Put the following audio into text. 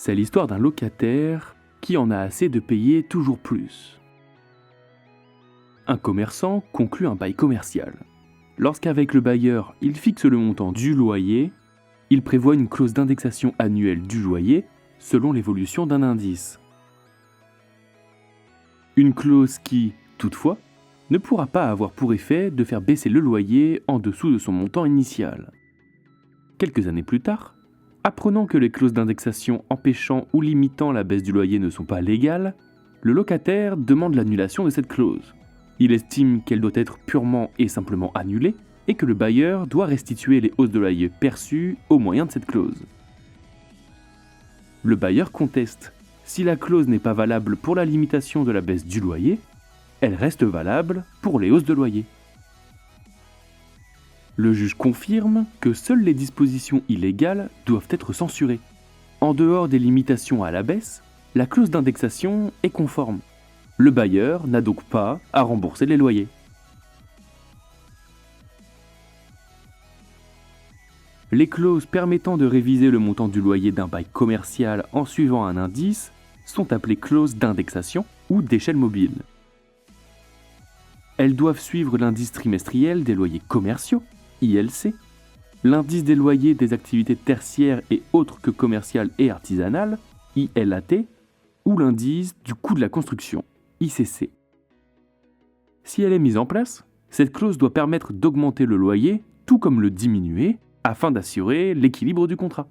C'est l'histoire d'un locataire qui en a assez de payer toujours plus. Un commerçant conclut un bail commercial. Lorsqu'avec le bailleur, il fixe le montant du loyer, il prévoit une clause d'indexation annuelle du loyer selon l'évolution d'un indice. Une clause qui, toutefois, ne pourra pas avoir pour effet de faire baisser le loyer en dessous de son montant initial. Quelques années plus tard, apprenant que les clauses d'indexation empêchant ou limitant la baisse du loyer ne sont pas légales, le locataire demande l'annulation de cette clause. Il estime qu'elle doit être purement et simplement annulée et que le bailleur doit restituer les hausses de loyer perçues au moyen de cette clause. Le bailleur conteste. Si la clause n'est pas valable pour la limitation de la baisse du loyer, elle reste valable pour les hausses de loyer. Le juge confirme que seules les dispositions illégales doivent être censurées. En dehors des limitations à la baisse, la clause d'indexation est conforme. Le bailleur n'a donc pas à rembourser les loyers. Les clauses permettant de réviser le montant du loyer d'un bail commercial en suivant un indice sont appelées clauses d'indexation ou d'échelle mobile. Elles doivent suivre l'indice trimestriel des loyers commerciaux, ILC, l'indice des loyers des activités tertiaires et autres que commerciales et artisanales, ILAT, ou l'indice du coût de la construction, ICC. Si elle est mise en place, cette clause doit permettre d'augmenter le loyer tout comme le diminuer afin d'assurer l'équilibre du contrat.